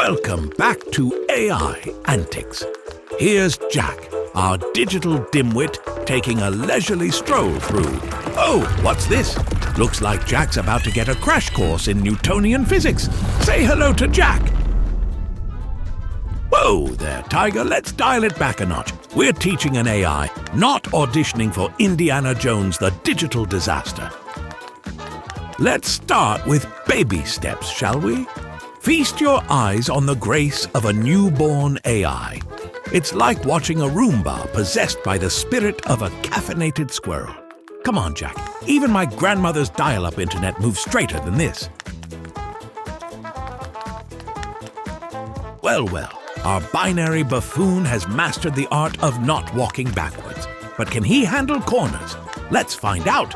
Welcome back to AI Antics. Here's Jack, our digital dimwit, taking a leisurely stroll through. Oh, what's this? Looks like Jack's about to get a crash course in Newtonian physics. Say hello to Jack. Whoa there, Tiger, let's dial it back a notch. We're teaching an AI, not auditioning for Indiana Jones, the digital disaster. Let's start with baby steps, shall we? Feast your eyes on the grace of a newborn AI. It's like watching a Roomba possessed by the spirit of a caffeinated squirrel. Come on, Jack. Even my grandmother's dial-up internet moves straighter than this. Well, our binary buffoon has mastered the art of not walking backwards. But can he handle corners? Let's find out.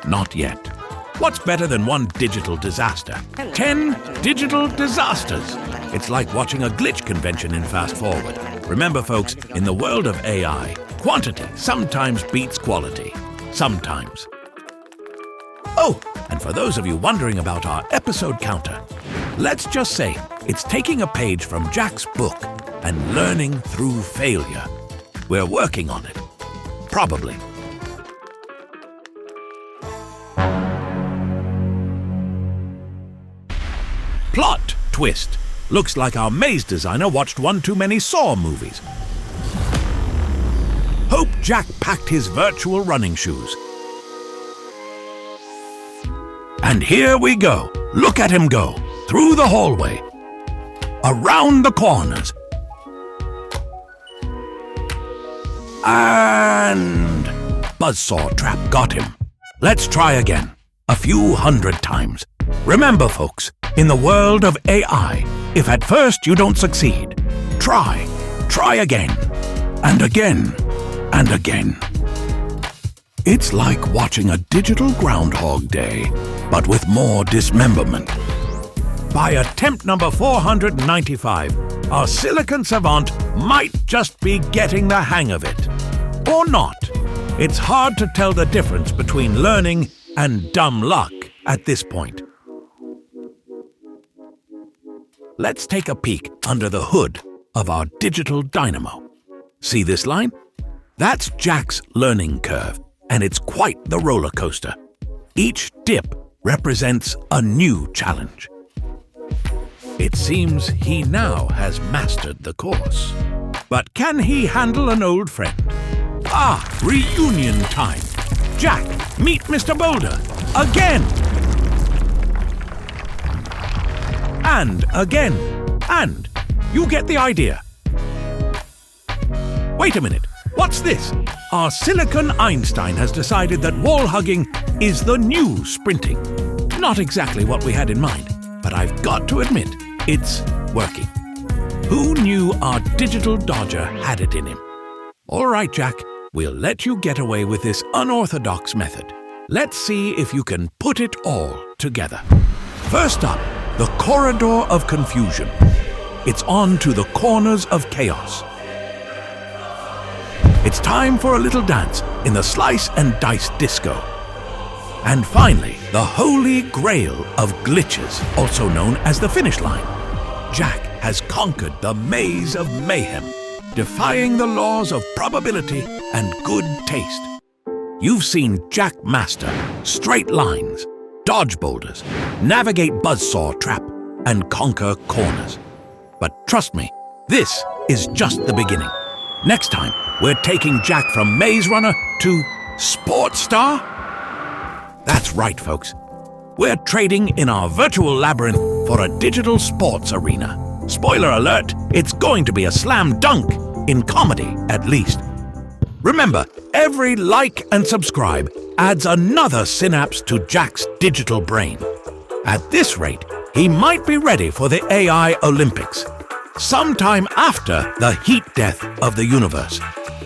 Not yet. What's better than one digital disaster? 10 digital disasters. It's like watching a glitch convention in Fast Forward. Remember, folks, in the world of AI, quantity sometimes beats quality. Sometimes. Oh, and for those of you wondering about our episode counter, let's just say it's taking a page from Jack's book and learning through failure. We're working on it. Probably. Plot twist. Looks like our maze designer watched one too many Saw movies. Hope Jack packed his virtual running shoes. And here we go. Look at him go. Through the hallway. Around the corners. And buzzsaw trap got him. Let's try again. A few hundred times. Remember, folks, in the world of AI, if at first you don't succeed, try again, and again, and again. It's like watching a digital Groundhog Day, but with more dismemberment. By attempt number 495, our silicon savant might just be getting the hang of it. Or not. It's hard to tell the difference between learning and dumb luck at this point. Let's take a peek under the hood of our digital dynamo. See this line? That's Jack's learning curve, and it's quite the roller coaster. Each dip represents a new challenge. It seems he now has mastered the course. But can he handle an old friend? Reunion time. Jack, meet Mr. Boulder. Again. And again. And you get the idea. Wait a minute. What's this? Our silicon Einstein has decided that wall hugging is the new sprinting. Not exactly what we had in mind, but I've got to admit, it's working. Who knew our digital dodger had it in him? All right, Jack, we'll let you get away with this unorthodox method. Let's see if you can put it all together. First up, the corridor of confusion. It's on to the corners of chaos. It's time for a little dance in the slice and dice disco. And finally, the holy grail of glitches, also known as the finish line. Jack has conquered the maze of mayhem, defying the laws of probability and good taste. You've seen Jack master straight lines, dodge boulders, navigate buzzsaw trap, and conquer corners. But trust me, this is just the beginning. Next time, we're taking Jack from maze runner to sports star? That's right, folks. We're trading in our virtual labyrinth for a digital sports arena. Spoiler alert, it's going to be a slam dunk, in comedy at least. Remember, every like and subscribe adds another synapse to Jack's digital brain. At this rate, he might be ready for the AI Olympics, sometime after the heat death of the universe.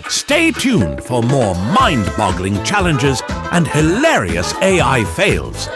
Stay tuned for more mind-boggling challenges and hilarious AI fails.